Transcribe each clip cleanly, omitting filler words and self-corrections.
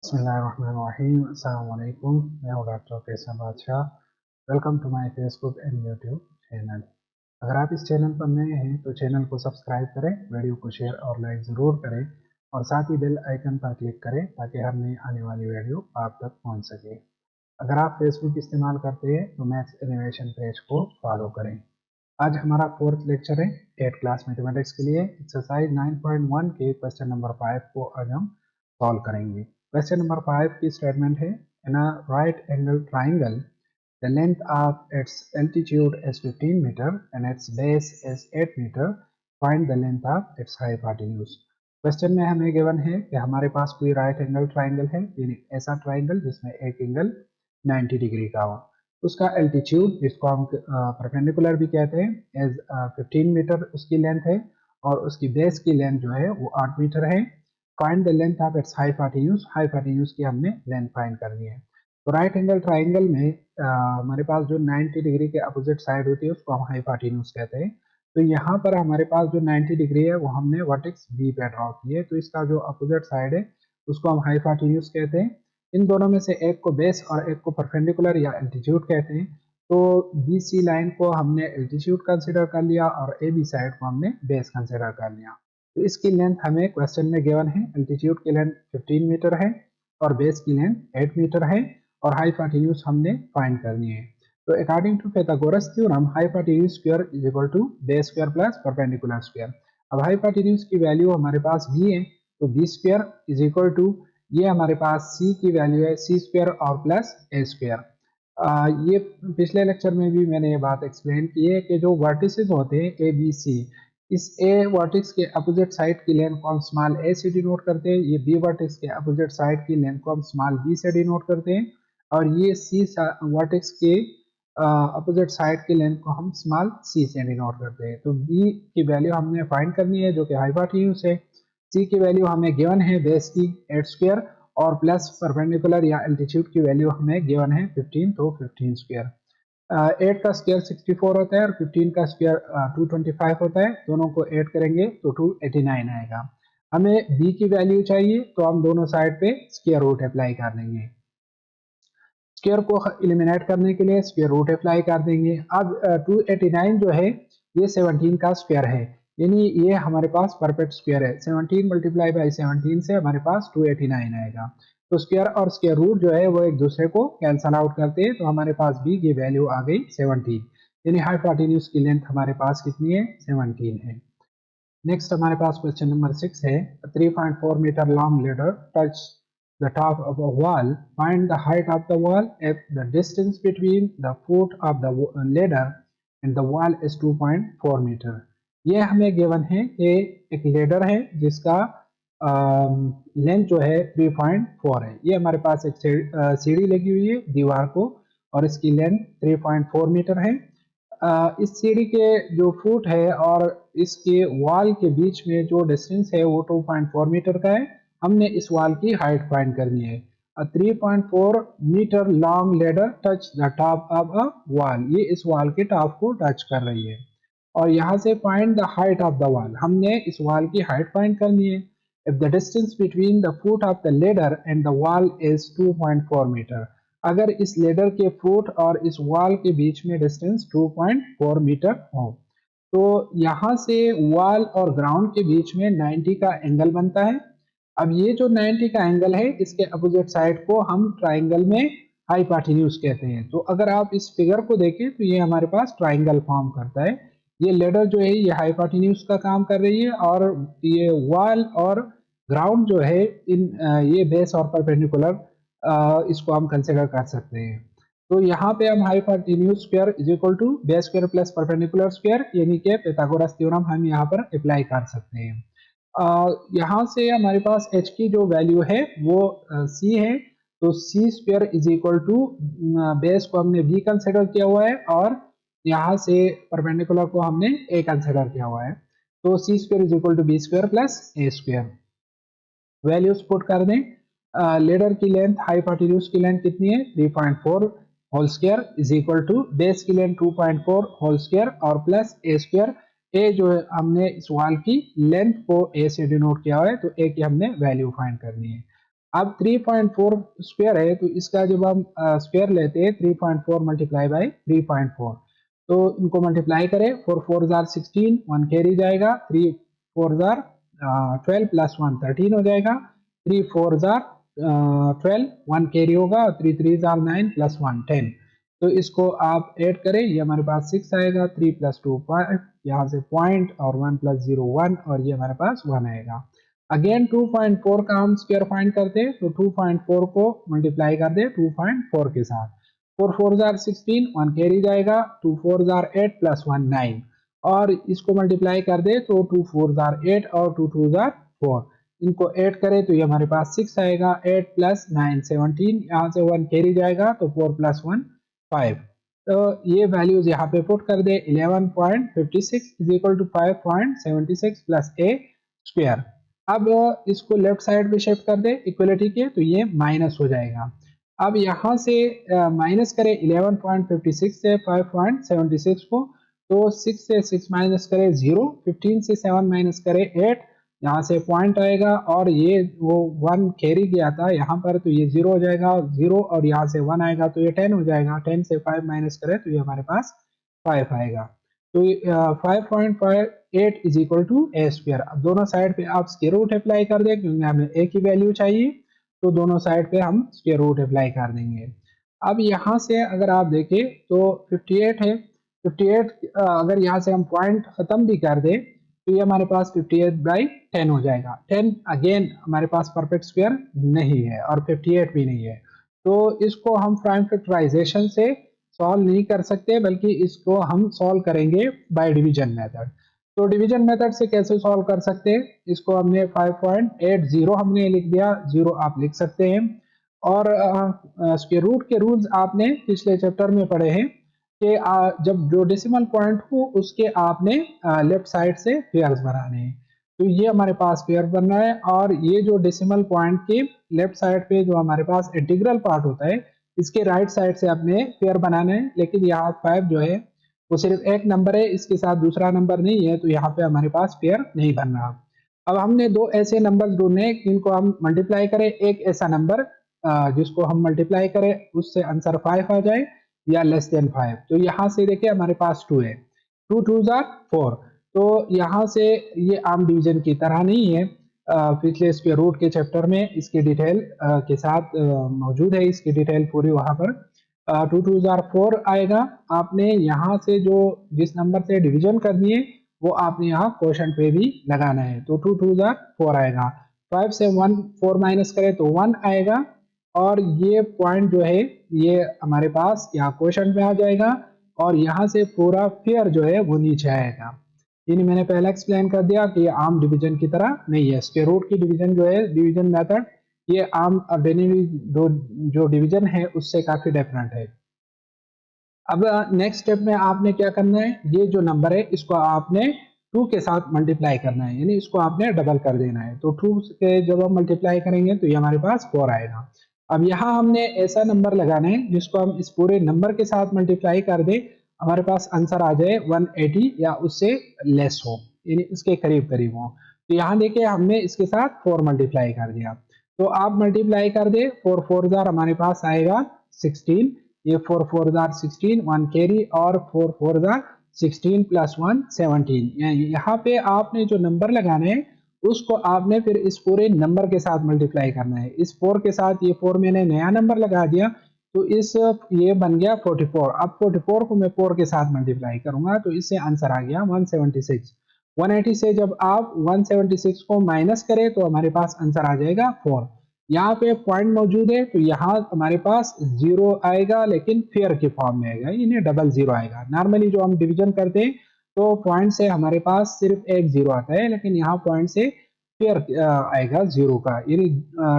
बिस्मिल्लाहिर्रहमानिर्रहीम। अस्सलाम वालेकुम। मैं हूँ doctor Qaiser Badshah. Welcome to my Facebook and YouTube channel. अगर आप इस चैनल पर नए हैं तो चैनल को सब्सक्राइब करें, वीडियो को शेयर और लाइक ज़रूर करें और साथ ही बेल आइकन पर क्लिक करें ताकि हर नई आने वाली वीडियो आप तक पहुँच सके। अगर आप फेसबुक इस्तेमाल करते हैं तो मैथ्स एनिमेशन पेज को फॉलो करें। आज हमारा फोर्थ लेक्चर है 8 क्लास मैथमेटिक्स के लिए। एक्सरसाइज 9.1 के क्वेश्चन नंबर 5 को आज हम सॉल्व करेंगे। क्वेश्चन नंबर 5 की स्टेटमेंट है, in a right angle triangle the length of its altitude is 15 metre and its base is 8 metre, find the length of its hypotenuse. Question में हमें given है कि हमारे पास कोई राइट एंगल ट्राइंगल है, यानी ऐसा ट्राइंगल जिसमें एक एंगल 90 डिग्री का हो। उसका एल्टीट्यूड, जिसको हम परपेंडिकुलर भी कहते हैं, एज 15 मीटर उसकी लेंथ है और उसकी बेस की लेंथ जो है वो 8 मीटर है। Find the length of its hypotenuse. Hypotenuse की हमने लेंथ फाइंड करनी है। तो राइट एंगल ट्राइंगल में हमारे पास जो 90 डिग्री के अपोजिट साइड होती है उसको हम हाइपोटेन्यूज कहते हैं। तो यहाँ पर हमारे पास जो 90 डिग्री है वो हमने वर्टेक्स बी पे ड्रॉ की है, तो इसका जो अपोजिट साइड है उसको हम हाइपोटेन्यूज कहते हैं। इन दोनों में से एक को बेस और एक को परपेंडिकुलर या एल्टीट्यूड कहते हैं। तो बी सी लाइन को हमने एल्टीट्यूड कंसिडर कर लिया और ए बी साइड को हमने बेस कंसिडर कर लिया। तो इसकी लेंथ हमें क्वेश्चन में गिवन है। एल्टीट्यूड की लेंथ 15 मीटर है और बेस की लेंथ 8 मीटर है और हाइपोटेन्यूज हमने फाइंड करनी है। तो according to Pythagoras theorem, hypotenuse square is equal to base square plus perpendicular square. अब हाइपोटेन्यूज की वैल्यू हमारे पास बी है, तो B square is equal to, ये हमारे पास सी की वैल्यू है सी स्क्वायर और प्लस ए स्क्वायर। ये पिछले लेक्चर में भी मैंने ये बात एक्सप्लेन की है कि जो वर्टिसेस होते हैं ए बी सी, इस ए वर्टेक्स के अपोजिट साइड की लेंथ को हम स्मॉल ए से डिनोट करते हैं, ये बी वर्टेक्स के अपोजिट साइड की लेंथ को हम स्मॉल बी से डिनोट करते हैं और ये सी वर्टेक्स के अपोजिट साइड की लेंथ को हम स्मॉल सी से डिनोट करते हैं। तो बी की वैल्यू हमने फाइंड करनी है जो कि हाइपोटेन्यूज है। सी की वैल्यू हमें गिवन है बेस की 8 स्क्वायर और प्लस परपेंडिकुलर या एल्टीट्यूड की वैल्यू हमें गिवन है 15, तो 15 स्क्वायर। 8 का स्क्वायर 64 होता है और 15 का स्क्वायर 225 होता है। दोनों को ऐड करेंगे तो 289 आएगा। हमें b की वैल्यू चाहिए तो हम दोनों साइड पे स्क्वायर रूट अप्लाई कर देंगे। स्क्वायर को एलिमिनेट करने के लिए स्क्वायर रूट अप्लाई कर देंगे। अब 289 जो है ये 17 का स्क्वायर है, यानी ये हमारे पास परफेक्ट स्क्वायर है। 17 मल्टीप्लाई बाई 17 से हमारे पास 289 आएगा। तो स्क्वायर और स्क्वायर रूट जो है वो एक दूसरे को कैंसल आउट करते हैं, तो हमारे पास बी की वैल्यू आ गई 17, यानी हाइपोटेन्यूज की लेंथ हमारे पास कितनी है, 17 है। नेक्स्ट हमारे पास क्वेश्चन नंबर 6 है, 3.4 metre long ladder touch the top of a wall. Find the height of the wall if the distance between the foot of the ladder and the wall is 2.4 meter. ये हमें given है कि एक ladder है जिसका length जो है 3.4 है। ये हमारे पास एक सीढ़ी लगी हुई है दीवार को और इसकी लेंथ 3.4 मीटर है। इस सीढ़ी के जो फुट है और इसके वॉल के बीच में जो डिस्टेंस है वो 2.4 मीटर का है। हमने इस वॉल की हाइट फाइंड करनी है। 3.4 metre long ladder touch the top of a wall, ये इस वॉल के टॉप को टच कर रही है और यहाँ से find the height of the wall, हमने इस वॉल की हाइट फाइंड करनी है। If the distance between the foot of the ladder and the wall is 2.4 metre, अगर इस लेडर के फुट और इस वॉल के बीच में डिस्टेंस 2.4 मीटर हो तो यहाँ से वॉल और ग्राउंड के बीच में 90 का एंगल बनता है। अब ये जो 90 का एंगल है इसके अपोजिट साइड को हम ट्राइंगल में हाइपोटेन्यूज कहते हैं। तो अगर आप इस फिगर को देखें तो ये हमारे पास ट्राइंगल फॉर्म करता है। ये लेडर जो है ये हाइपोटेन्यूज का काम कर रही है और ये वॉल और ग्राउंड जो है ये बेस और परपेंडिकुलर इसको हम कंसिडर कर सकते हैं। तो यहाँ पे हम hypotenuse square is equal to base square plus perpendicular square, यानी कि पाइथागोरस थ्योरम हम यहाँ पर अप्लाई कर सकते हैं। यहाँ से हमारे पास h की जो वैल्यू है वो c है, तो c square is equal to base को हमने b कंसिडर किया हुआ है और यहाँ से परपेंडिकुलर को हमने a कंसिडर किया हुआ है। तो c square is equal to b square plus a square. Values put कर दें। लेडर की लेंथ, हाइपोटेन्यूज की लेंथ कितनी है, 3.4 whole square is equal to base की लेंथ 2.4 होल स्क्वायर और प्लस ए स्क्वायर। ए जो है हमने इस वॉल की लेंथ को ए से डिनोट किया हुआ है, तो ए की हमने वैल्यू फाइंड करनी है। अब 3.4 स्क्वायर है तो इसका जब हम स्क्वायर लेते हैं 3.4 मल्टीप्लाई बाई 3.4, तो इनको मल्टीप्लाई करें, 4 4 जार 16, 1 कैरी जाएगा, 3 4 जार 12 प्लस 1 13 हो जाएगा, 3 4 जार 12, 1 कैरी होगा, 3 3 जार 9 प्लस 1 10। तो इसको आप ऐड करें, ये हमारे पास 6 आएगा, 3 प्लस 2 5, यहाँ से पॉइंट और 1 प्लस 0 1, और ये हमारे पास 1 आएगा। अगेन 2.4 का हम स्क्वायर फाइंड करते हैं, तो 2.4 को मल्टीप्लाई कर दे 2.4 के साथ, 4 4 जार 16, 1 कैरी जाएगा, 2 4 जार 8 प्लस 1 9, और इसको मल्टीप्लाई कर दे तो 2 4 जार 8 और 2 2 जार 4, इनको ऐड करें तो ये हमारे पास 6 आएगा, 8 प्लस 9 17, यहाँ से 1 कैरी जाएगा तो 4 प्लस 1 5। तो ये वैल्यूज यहाँ पे पुट कर दे, 11.56 is equal to 5.76 plus a square. अब इसको लेफ्ट साइड पे शिफ्ट कर दे इक्वलिटी के, तो ये माइनस हो जाएगा। अब यहाँ से माइनस करें 11.56 से 5.76 को, तो 6 से 6 माइनस करें 0, 15 से 7 माइनस करें 8, यहाँ से पॉइंट आएगा, और ये वो 1 कैरी गया था यहाँ पर, तो ये 0 हो जाएगा 0, और यहाँ से 1 आएगा तो ये 10 हो जाएगा, 10 से 5 माइनस करें तो ये हमारे पास 5 आएगा। तो 5.58 is equal to a square. अब दोनों साइड पे आप स्क्वायर रूट अप्लाई कर दें, क्योंकि हमें ए की वैल्यू चाहिए, तो दोनों साइड पे हम स्क्वायर रूट अप्लाई कर देंगे। अब यहाँ से अगर आप देखें तो 58 है, 58 अगर यहाँ से हम पॉइंट खत्म भी कर दे तो ये हमारे पास 58/10 हो जाएगा। 10 अगेन हमारे पास परफेक्ट स्क्वायर नहीं है और 58 भी नहीं है, तो इसको हम प्राइम फैक्टराइजेशन से सॉल्व नहीं कर सकते, बल्कि इसको हम सॉल्व करेंगे बाय डिवीजन मेथड। तो डिवीजन मेथड से कैसे सॉल्व कर सकते हैं, इसको हमने 5.80 हमने लिख दिया, 0 आप लिख सकते हैं। और स्क्वायर रूट के रूल्स आपने पिछले चैप्टर में पढ़े हैं कि जब जो डेसिमल पॉइंट हो उसके आपने लेफ्ट साइड से पेयर्स बनाने हैं, तो ये हमारे पास पेयर बन रहा है। और ये जो डेसिमल पॉइंट के लेफ्ट साइड पे जो हमारे पास इंटीग्रल पार्ट होता है, इसके राइट साइड से अपने पेयर बनाने हैं, लेकिन यहाँ 5 जो है वो सिर्फ एक नंबर है, इसके साथ दूसरा नंबर नहीं है, तो यहाँ पे हमारे पास पेयर नहीं बन रहा। अब हमने दो ऐसे नंबर ढूंढने हैं जिनको हम मल्टीप्लाई करें, एक ऐसा नंबर जिसको हम मल्टीप्लाई करें उससे आंसर 5 आ जाए या लेस देन 5। तो यहाँ से देखिए हमारे पास 2 है, 2 2 जार 4, तो यहाँ से ये आम डिवीजन की तरह नहीं है। पिछले स्क्वायर रूट के चैप्टर में इसकी डिटेल के साथ मौजूद है, इसकी डिटेल पूरी वहां पर 2 2 जार 4 आएगा। आपने यहाँ से जो जिस नंबर से डिवीजन करनी है वो आपने यहाँ क्वेश्चन पे भी लगाना है, तो 2 2 जार 4 आएगा। 5 से 1 4 माइनस करें तो 1 आएगा, और ये पॉइंट जो है ये हमारे पास यहाँ क्वेश्चन पे आ जाएगा, और यहाँ से पूरा पेयर जो है वो नीचे आएगा। यानी मैंने पहले एक्सप्लेन कर दिया कि ये आम डिवीजन की तरह नहीं है, स्क्वायर रूट की डिवीजन जो है डिवीजन मेथड, ये आम ऑर्डिनरी जो डिवीजन है उससे काफी डिफरेंट है। अब नेक्स्ट स्टेप में आपने क्या करना है, ये जो नंबर है इसको आपने 2 के साथ मल्टीप्लाई करना है, यानी इसको आपने डबल कर देना है। तो 2 के जब हम मल्टीप्लाई करेंगे तो ये हमारे पास 4 आएगा। अब यहाँ हमने ऐसा नंबर लगाना है जिसको हम इस पूरे नंबर के साथ मल्टीप्लाई कर दे, हमारे पास आंसर आ जाए 180 या उससे लेस हो, यानी इसके करीब करीब हो। तो यहाँ देखिए हमने इसके साथ 4 मल्टीप्लाई कर दिया, तो आप मल्टीप्लाई कर दे, 4 4 जार हमारे पास आएगा 16, ये 4 4 जार 16, 1 कैरी, और 4 4 जार 16 प्लस 1 17। यहाँ पे आपने जो नंबर लगाने हैं उसको आपने फिर इस पूरे नंबर के साथ मल्टीप्लाई करना है। इस 4 के साथ ये 4 मैंने नया नंबर लगा दिया, तो इस ये बन गया 44। अब 44 को मैं 4 के साथ मल्टीप्लाई करूंगा तो इससे आंसर आ गया 176। 180 से जब आप 176 को माइनस करें तो हमारे पास आंसर आ जाएगा 4। यहाँ पे पॉइंट मौजूद है तो यहाँ हमारे पास 0 आएगा, लेकिन फेयर के फॉर्म में आएगा, यानी डबल 0 आएगा। नॉर्मली जो हम डिवीजन करते हैं तो पॉइंट से हमारे पास सिर्फ एक 0 आता है, लेकिन यहाँ पॉइंट से फेयर आएगा 0 का, यानी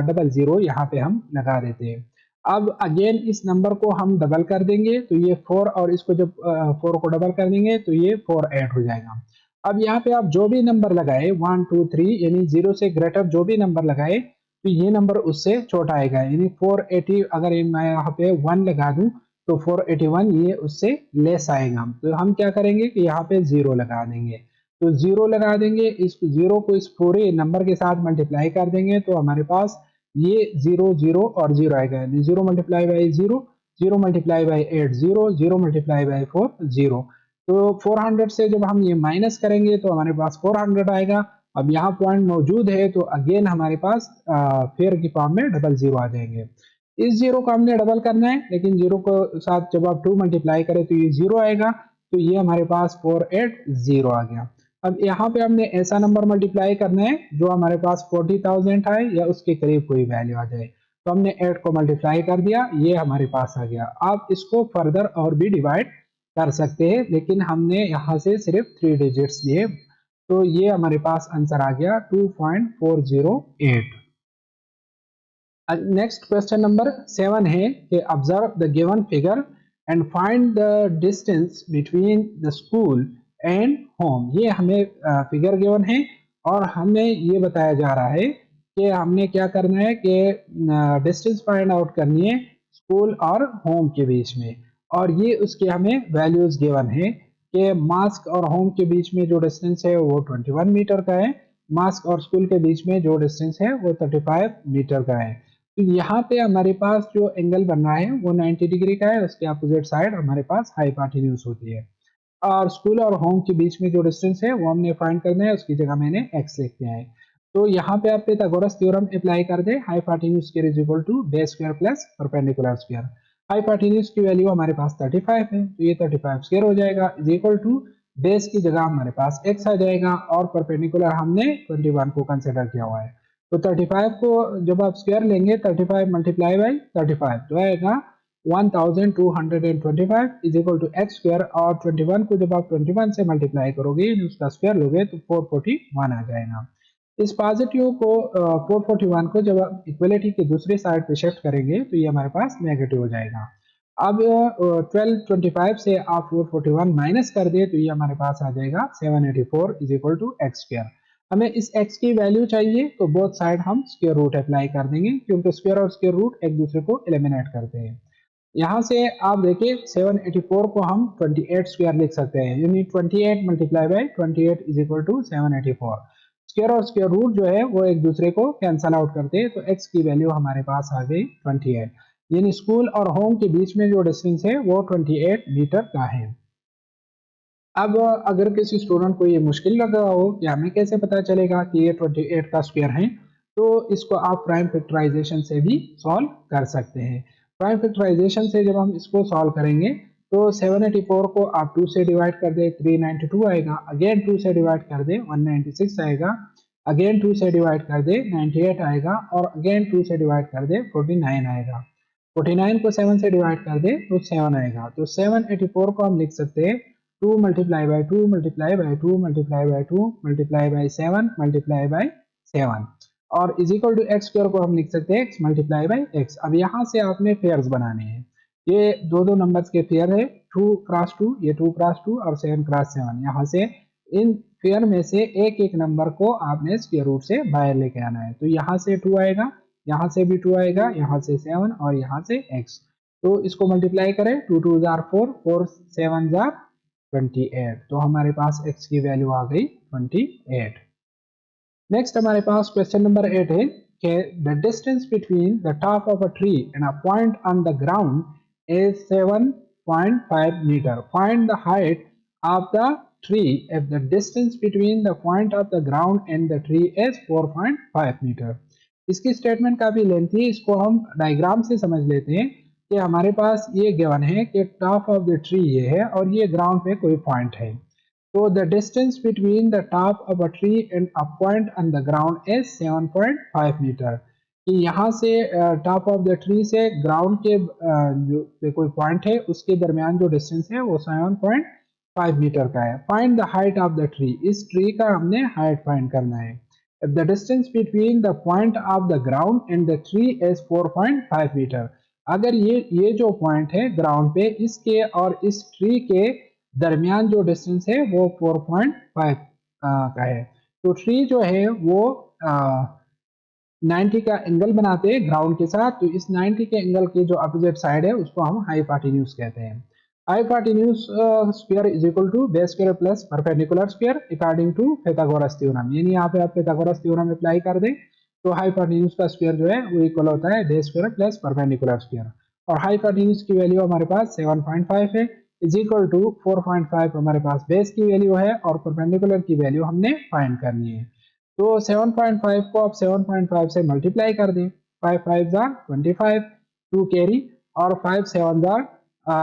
डबल 0 यहाँ पे हम लगा देते हैं। अब अगेन इस नंबर को हम डबल कर देंगे, तो ये 4, और इसको जब 4 को डबल कर देंगे तो ये 4 ऐड हो जाएगा। अब यहाँ पे आप जो भी नंबर लगाए 1 2 3, यानी 0 से ग्रेटर जो भी नंबर लगाए तो ये नंबर उससे छोटा आएगा, यानी 480 अगर मैं यहाँ पे 1 लगा दूं तो 481 ये उससे लेस आएगा। तो हम क्या करेंगे कि यहाँ पे 0 लगा देंगे, तो 0 लगा देंगे, इस 0 को इस पूरे नंबर के साथ मल्टीप्लाई कर देंगे तो हमारे पास ये 0 0 और 0 आएगा, यानी 0 multiply by 0, 0 multiply by 8 0, 0 multiply by 4 0। तो 400 से जब हम ये माइनस करेंगे तो हमारे पास 400 आएगा। अब यहाँ पॉइंट मौजूद है तो अगेन हमारे पास फेयर की फॉर्म में डबल जीरो आ जाएंगे। इस जीरो को हमने डबल करना है, लेकिन जीरो को साथ जब आप 2 मल्टीप्लाई करें तो ये जीरो आएगा, तो ये हमारे पास 480 आ गया। अब यहाँ पे हमने ऐसा नंबर मल्टीप्लाई करना है जो हमारे पास 40,000 आए या उसके करीब कोई वैल्यू आ जाए। तो हमने 8 को मल्टीप्लाई कर दिया, ये हमारे पास आ गया। आप इसको फर्दर और भी डिवाइड कर सकते हैं, लेकिन हमने यहाँ से सिर्फ 3 डिजिट्स लिए, तो ये हमारे पास आंसर आ गया 2.408। नेक्स्ट क्वेश्चन नंबर 7 है कि observe the given figure and find the distance between the school and home. ये हमें फिगर गिवन है और हमें ये बताया जा रहा है कि हमने क्या करना है कि डिस्टेंस फाइंड आउट करनी है स्कूल और होम के बीच में, और ये उसके हमें वैल्यूज गिवन है कि मास्क और होम के बीच में जो डिस्टेंस है वो 21 मीटर का है, मास्क और स्कूल के बीच में जो डिस्टेंस है वो 35 मीटर का है। तो यहाँ पे हमारे पास जो एंगल बन रहा है वो 90 डिग्री का है, उसके अपोजिट साइड हमारे पास हाइपोटेन्यूज होती है। और स्कूल और होम के बीच में जो डिस्टेंस है वो हमने फाइंड करना है, उसकी जगह मैंने x लिख दिया है। तो यहाँ पे आप पाइथागोरस थ्योरम अप्लाई कर दे, hypotenuse square is equal to base square plus perpendicular square. Hypotenuse की वैल्यू हमारे पास 35 है, तो ये 35 स्क्वायर हो जाएगा इज इक्वल टू बेस की जगह हमारे पास x आ जाएगा और परपेंडिकुलर हमने 21 को कंसिडर किया हुआ है। तो 35 को जब आप स्क्वायर लेंगे 35 मल्टीप्लाई बाई 35 तो आएगा 1225 is equal to x square, और 21 को जब आप 21 से मल्टीप्लाई करोगे उसका स्क्वायर लोगे तो 441 आ जाएगा। इस पॉजिटिव को 441 को जब आप इक्वलिटी की दूसरी साइड पे शिफ्ट करेंगे तो ये हमारे पास नेगेटिव हो जाएगा। अब 1225 से आप 441 माइनस कर दे तो ये हमारे पास आ जाएगा 784 is equal to x square. हमें इस x की वैल्यू चाहिए तो बोथ साइड हम स्क्वायर रूट अप्लाई कर देंगे, क्योंकि स्क्वायर और स्क्वायर रूट एक दूसरे को एलिमिनेट करते हैं। यहाँ से आप देखिए 784 को हम 28 स्क्वायर लिख सकते हैं, यानी 28 multiply by 28 is equal to 784। Square और स्क्वायर रूट जो है वो एक दूसरे को कैंसल आउट करते हैं, तो x की वैल्यू हमारे पास आ गई 28, यानी स्कूल और होम के बीच में जो डिस्टेंस है वो 28 मीटर का है। अब अगर किसी स्टूडेंट को ये मुश्किल लग रहा हो कि हमें कैसे पता चलेगा कि ये 28 का स्क्वायर है, तो इसको आप प्राइम फैक्टराइजेशन से भी सॉल्व कर सकते हैं। प्राइम फैक्टराइजेशन से जब हम इसको सॉल्व करेंगे तो 784 को आप 2 से डिवाइड कर दे 392 आएगा, अगेन 2 से डिवाइड कर दे 196 आएगा, अगेन 2 से डिवाइड कर दे 98 आएगा, और अगेन 2 से डिवाइड कर दे 49 आएगा। 49 को 7 से डिवाइड कर दे तो 7 आएगा। तो 784 को हम लिख सकते हैं 2 multiply by 2 multiply by 2 multiply by 2 multiply by 7 multiply by 7, और is equal to x square को हम लिख सकते हैं x मल्टीप्लाई बाई एक्स। अब यहाँ से आपने पेयर्स बनाने हैं, ये दो नंबर्स के पेयर है 2 क्रॉस 2, ये 2 क्रॉस 2 और 7 क्रॉस 7। यहाँ से इन पेयर में से एक एक नंबर को आपने स्क्वायर रूट से बाहर लेके आना है। तो यहाँ से 2 आएगा, यहाँ से भी 2 आएगा, यहाँ से 7 और यहाँ से x। तो इसको मल्टीप्लाई करें 2 2 जार 4, 4 7 जार 28, तो हमारे पास x की वैल्यू आ गई 28। नेक्स्ट हमारे पास क्वेश्चन नंबर 8 है कि the distance between the top of a tree and a point on the ground is 7.5 metre. Find the height of the tree if the distance between the point of the ground and the tree is 4.5 metre. इसकी statement काफी lengthy है, इसको हम diagram से समझ लेते हैं कि हमारे पास ये गिवन है कि टॉप ऑफ द ट्री ये है और ये ग्राउंड पे कोई पॉइंट है। तो the distance between the top of a tree and a point on the ground is 7.5 metre. कि यहाँ से टॉप ऑफ द ट्री से ग्राउंड के जो पे कोई पॉइंट है उसके दरमियान जो डिस्टेंस है वो 7.5 मीटर का है। Find the height of the tree, इस ट्री का हमने हाइट फाइंड करना है। If the distance between the point of the ground and the tree is 4.5 metre, अगर ये जो पॉइंट है ग्राउंड पे इसके और इस ट्री के दरमियान जो डिस्टेंस है वो 4.5 का है, तो ट्री जो है वो 90 का एंगल बनाते हैं ग्राउंड के साथ, तो इस 90 के एंगल की जो अपोजिट साइड है उसको हम हाइपोटेन्यूज कहते हैं। Hypotenuse square is equal to base square plus perpendicular square according to Pythagoras theorem, यानी यहाँ पे आप पाइथागोरस थ्योरम अप्लाई कर दें तो हाइपोटेन्यूज का स्क्वायर जो है वो इक्वल होता है day square plus perpendicular square. और हाइपोटेन्यूज की वैल्यू हमारे पास 7.5 है, इज इक्वल टू 4.5 हमारे पास बेस की वैल्यू है और परपेंडिकुलर की वैल्यू हमने फाइंड करनी है। तो 7.5 को आप 7.5 से मल्टीप्लाई कर दें, 5 5 जार 25, 2 कैरी और 5 7 जार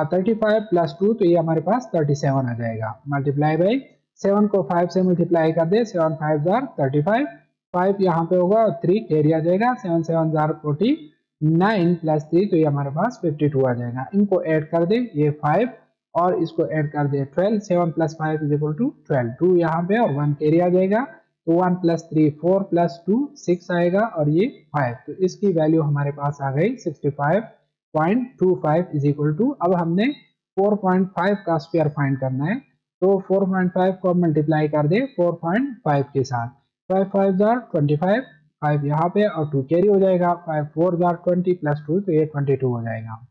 35 प्लस 2, तो ये हमारे पास 37 आ जाएगा। मल्टीप्लाई बाई 7 को 5 से मल्टीप्लाई कर दे, 7 5 जार 35, 5 यहाँ पे होगा और 3 कैरी आ जाएगा, 7 7 जार 49 प्लस 3, तो ये हमारे पास 52 आ जाएगा। इनको ऐड कर दे, ये 5 और इसको ऐड कर दे 12, 7 प्लस 5 इज इक्वल टू 12, 2 यहाँ पे और 1 कैरी आ जाएगा, तो 1 प्लस 3 4 प्लस 2 6 आएगा और ये 5, तो इसकी वैल्यू हमारे पास आ गई 65.25 इज इक्वल टू। अब हमने 4.5 का स्क्वायर फाइंड करना है, तो 4.5 को मल्टीप्लाई कर दे 4.5 के साथ, 5 5 जार 25, 5 यहाँ पे और 2 कैरी हो जाएगा, 5 4 जार 20 प्लस 2, तो ये 22 हो जाएगा।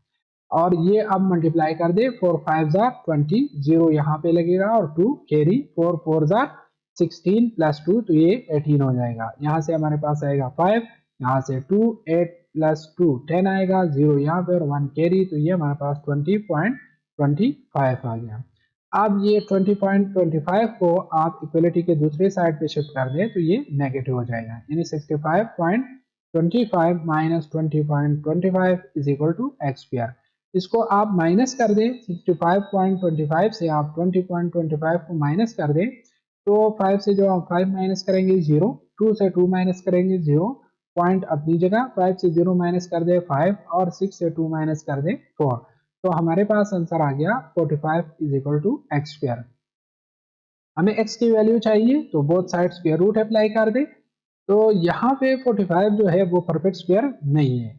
और ये अब मल्टीप्लाई कर दे 4 5 जार 20, 0 यहाँ पे लगेगा और 2 कैरी, 4 4 जार 16 प्लस 2, तो ये 18 हो जाएगा। यहाँ से हमारे पास आएगा 5, यहाँ से 2, 8 प्लस 2 10 आएगा, 0 यहाँ पे और 1 कैरी, तो ये हमारे पास 20.25 आ गया। अब ये 20.25 को आप इक्वलिटी के दूसरे साइड पे शिफ्ट कर दें तो ये नेगेटिव हो जाएगा, यानी 65.25 minus 20.25 is equal to x square. इसको आप माइनस कर दें, 65.25 से आप 20.25 को माइनस कर दें, तो 5 से जो आप 5 माइनस करेंगे 0, 2 से 2 माइनस करेंगे 0, पॉइंट अपनी जगह, 5 से 0 माइनस कर दे 5 और 6 से 2 माइनस कर दे 4, तो हमारे पास आंसर आ गया 45 is equal to x square. हमें x की वैल्यू चाहिए तो both side square root apply कर दे, तो यहाँ पे 45 जो है वो परफेक्ट स्क्वायर नहीं है।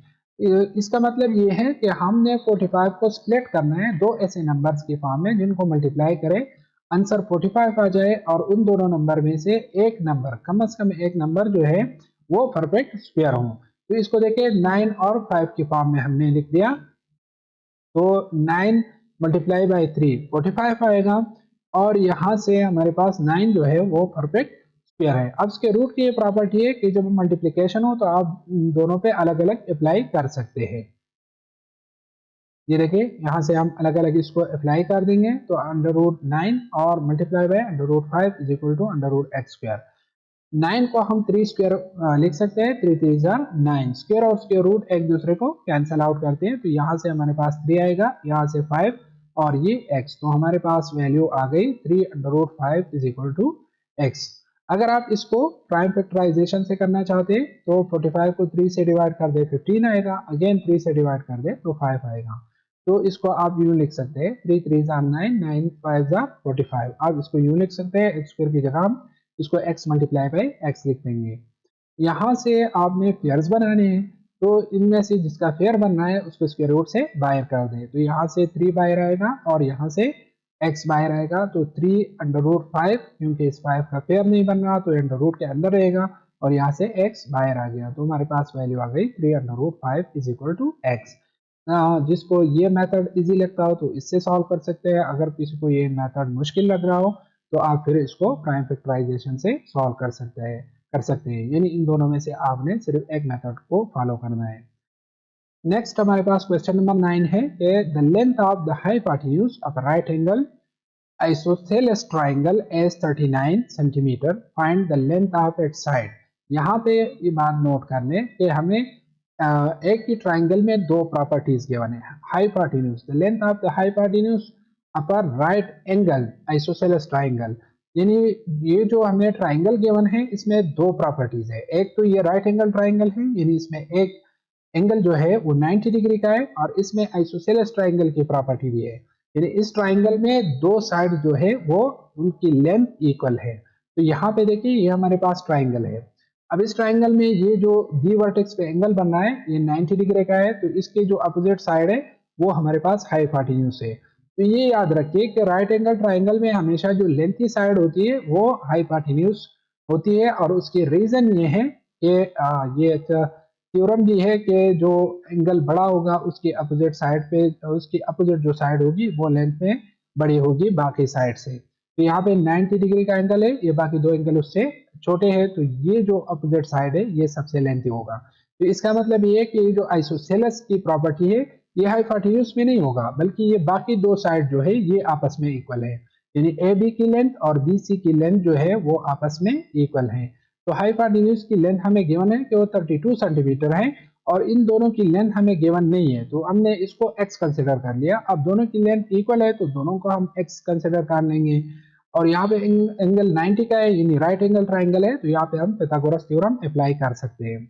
इसका मतलब ये है कि हमने 45 को स्प्लिट करना है दो ऐसे नंबर्स के फॉर्म में जिनको मल्टीप्लाई करें आंसर 45 आ जाए और उन दोनों नंबर में से एक नंबर, कम से कम एक नंबर जो है वो परफेक्ट स्क्वायर हो। तो इसको देखिए 9 और 5 के फॉर्म में हमने लिख दिया, तो 9 मल्टीप्लाई बाई 3 45 आएगा और यहाँ से हमारे पास 9 जो है वो परफेक्ट स्क्वायर है। अब इसके रूट की ये प्रॉपर्टी है कि जब मल्टीप्लिकेशन हो तो आप दोनों पे अलग अलग अप्लाई कर सकते हैं। ये देखिए यहाँ से हम अलग अलग इसको अप्लाई कर देंगे, तो अंडर रूट 9 और multiply by under root 5 is equal to under root x square. 9 को हम 3 स्क्वायर लिख सकते हैं, 3 3 जार 9, स्क्वायर और स्क्वायर रूट एक दूसरे को कैंसिल आउट करते हैं, तो यहाँ से हमारे पास 3 आएगा, यहाँ से 5 और ये x, तो हमारे पास वैल्यू आ गई 3 under root 5 is equal to x। अगर आप इसको प्राइम फैक्टराइजेशन से करना चाहते हैं तो 45 को 3 से डिवाइड कर दे 15 आएगा, अगेन 3 से डिवाइड कर दे तो 5 आएगा, तो इसको आप यूं लिख सकते हैं 3 3 जार 9, 9 5 जार 45। आप इसको यूं लिख सकते हैं, एक्स स्क्वायर की जगह हम इसको x मल्टीप्लाई बाई एक्स लिख देंगे। यहाँ से आपने पेयर्स बनाने हैं, तो इनमें से जिसका पेयर बनना है उसको स्क्वायर रूट से बाहर कर दें, तो यहाँ से 3 बाहर आएगा और यहाँ से x बाहर आएगा, तो 3 अंडर रूट 5, क्योंकि इस 5 का पेयर नहीं बन रहा तो अंडर रूट के अंदर रहेगा और यहाँ से x बाहर आ गया, तो हमारे पास वैल्यू आ गई 3 under root 5 is equal to x. जिसको ये मेथड इजी लगता हो तो इससे सॉल्व कर सकते हैं, अगर किसी को ये मेथड मुश्किल लग रहा हो तो आप फिर इसको प्राइम फैक्टराइजेशन से सॉल्व कर सकते हैं, यानी इन दोनों में से आपने सिर्फ एक मेथड को फॉलो करना है। नेक्स्ट हमारे पास क्वेश्चन नंबर 9 है कि the length of the hypotenuse of right angle isosceles triangle as 39 centimetre, find the length of its side. यहाँ पे ये बात नोट करने कि हमें एक ही ट्राइंगल में दो प्रॉपर्टीज गिवन है, hypotenuse, the length of the hypotenuse upper right angle isosceles triangle, यानी ये जो हमें ट्राइंगल गिवन है इसमें दो प्रॉपर्टीज है, एक तो ये राइट एंगल ट्राइंगल है, यानी इसमें एक एंगल जो है वो 90 डिग्री का है और इसमें आइसोसेलेस ट्राइंगल की प्रॉपर्टी भी है, यानी इस ट्राइंगल में दो साइड जो है वो उनकी लेंथ इक्वल है। तो यहाँ पे देखिए ये हमारे पास ट्राइंगल है, अब इस ट्राइंगल में ये जो बी वर्टेक्स पे एंगल बन रहा है ये 90 डिग्री का है, तो इसके जो अपोजिट साइड है वो हमारे पास हाइपोटेन्यूज है। तो ये याद रखिए कि राइट एंगल ट्राइंगल में हमेशा जो लेंथी साइड होती है वो हाइपोटेन्यूज होती है, और उसके रीजन ये है कि ये थ्योरम भी है कि जो एंगल बड़ा होगा उसके अपोजिट साइड पे, उसकी अपोजिट जो साइड होगी वो लेंथ में बड़ी होगी बाकी साइड से। तो यहाँ पे 90 डिग्री का एंगल है, ये बाकी दो एंगल उससे छोटे हैं, तो ये जो अपोजिट साइड है ये सबसे लेंथी होगा। तो इसका मतलब ये है कि ये जो आइसोसेलेस की प्रॉपर्टी है ये हाइपोटेन्यूज में नहीं होगा, बल्कि ये बाकी दो साइड जो है ये आपस में इक्वल है, यानी ए बी की लेंथ और बी सी की लेंथ जो है वो आपस में इक्वल है। तो हाइपोटेन्यूज की लेंथ हमें गिवन है कि वो 32 सेंटीमीटर है, और इन दोनों की लेंथ हमें गिवन नहीं है, तो हमने इसको x कंसिडर कर लिया। अब दोनों की लेंथ इक्वल है तो दोनों को हम x कंसिडर कर लेंगे। और यहाँ पे एंगल 90 का है, यानी राइट एंगल ट्राइंगल है, तो यहाँ पे हम पाइथागोरस थ्योरम अप्लाई कर सकते हैं।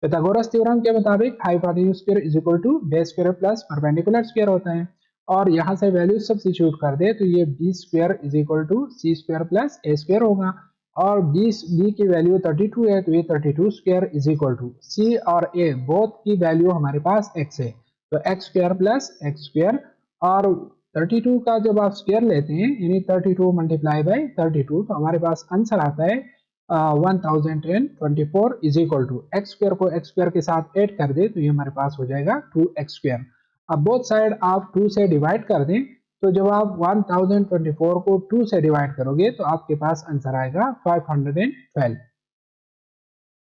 पाइथागोरस थ्योरम के मुताबिक hypotenuse square is equal to base square plus perpendicular square होता है। और यहाँ से वैल्यू सब्स्टिट्यूट कर दे तो ये b square is equal to c square plus A square होगा। और बी की वैल्यू 32 है, तो ये 32 स्क्वायर इज इक्वल टू सी और ए बोथ की वैल्यू हमारे पास x है, तो x square plus x square. और 32 का जब आप स्क्वायर लेते हैं यानी 32 मल्टीप्लाई बाई 32, तो हमारे पास आंसर आता है 1024 is equal to x square को एक्स स्क्वायर के साथ ऐड कर दे तो ये हमारे पास हो जाएगा 2x स्क्वायर। अब बोथ साइड आप 2 से डिवाइड कर दें, तो जब आप 1024 को 2 से डिवाइड करोगे तो आपके पास आंसर आएगा 512।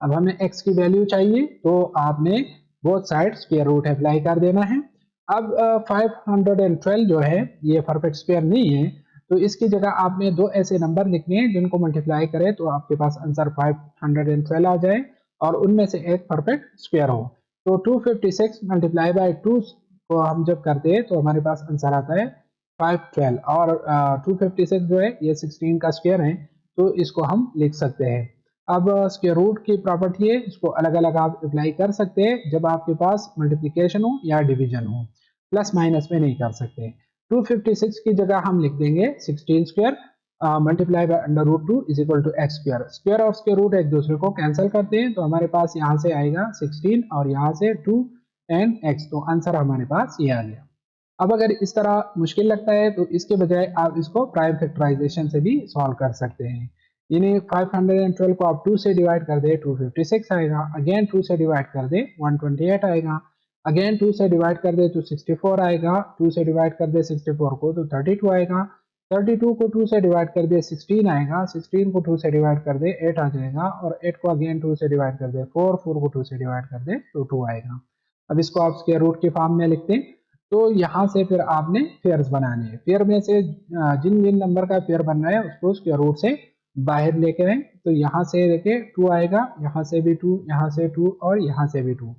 अब हमें x की वैल्यू चाहिए, तो आपने both side square root apply कर देना है। अब 512 जो है ये परफेक्ट स्क्वायर नहीं है, तो इसकी जगह आपने दो ऐसे नंबर लिखने हैं जिनको मल्टीप्लाई करें तो आपके पास आंसर 512 आ जाए और उनमें से एक परफेक्ट स्क्वायर हो। तो 256 मल्टीप्लाई बाई 2 को हम जब करते हैं तो हमारे पास आंसर आता है 512, और 256 जो है ये 16 का स्क्वायर है, तो इसको हम लिख सकते हैं। अब स्क्वायर रूट की प्रॉपर्टी है, इसको अलग अलग आप अप्लाई कर सकते हैं जब आपके पास मल्टीप्लिकेशन हो या डिवीजन हो, प्लस माइनस में नहीं कर सकते। 256 की जगह हम लिख देंगे 16 square multiply by under root 2 is equal to x square. Square और स्क्वायर रूट एक दूसरे को कैंसिल करते हैं, तो हमारे पास यहाँ से आएगा 16 और यहाँ से 2 एंड x, तो आंसर हमारे पास ये आ गया। अब अगर इस तरह मुश्किल लगता है तो इसके बजाय आप इसको प्राइम फैक्टराइजेशन से भी सॉल्व कर सकते हैं। यानी 512 को आप 2 से डिवाइड कर दे 256 आएगा, अगेन 2 से डिवाइड कर दे 128 आएगा, अगेन 2 से डिवाइड कर दे तो 64 आएगा, 2 से डिवाइड कर दे 64 को तो 32 आएगा, 32 को 2 से डिवाइड कर दे 16 आएगा, 16 को 2 से डिवाइड कर दे 8 आ जाएगा, और 8 को अगेन 2 से डिवाइड कर दे 4, 4 को 2 से डिवाइड कर दे तो 2 आएगा। अब इसको आप स्क्वायर रूट के फॉर्म में लिखते हैं, तो यहाँ से फिर आपने पेयर्स बनाने हैं। पेयर में से जिन जिन नंबर का पेयर बन रहा है उसको स्क्वायर रूट से बाहर लेके आए, तो यहाँ से देखिए 2 आएगा, यहाँ से भी 2, यहाँ से 2 और यहाँ से भी 2।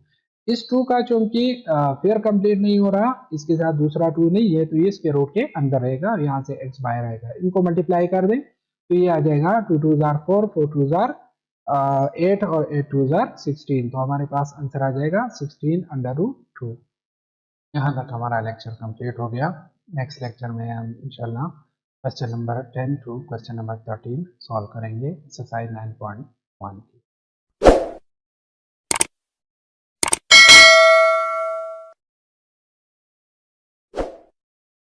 इस 2 का चूंकि पेयर कंप्लीट नहीं हो रहा, इसके साथ दूसरा 2 नहीं है, तो ये स्क्वायर रूट के अंदर रहेगा और यहाँ से x बाहर आएगा। इनको मल्टीप्लाई कर दें तो ये आ जाएगा 2 2 जार 4, 4 2 जार 8 और 8 2 जार 16, तो हमारे पास आंसर आ जाएगा 16 अंडर रूट 2। यहाँ तक हमारा लेक्चर कंप्लीट हो गया। नेक्स्ट लेक्चर में हम इंशाल्लाह question number 10 to question number 13 solve करेंगे एक्सरसाइज 9.1 की।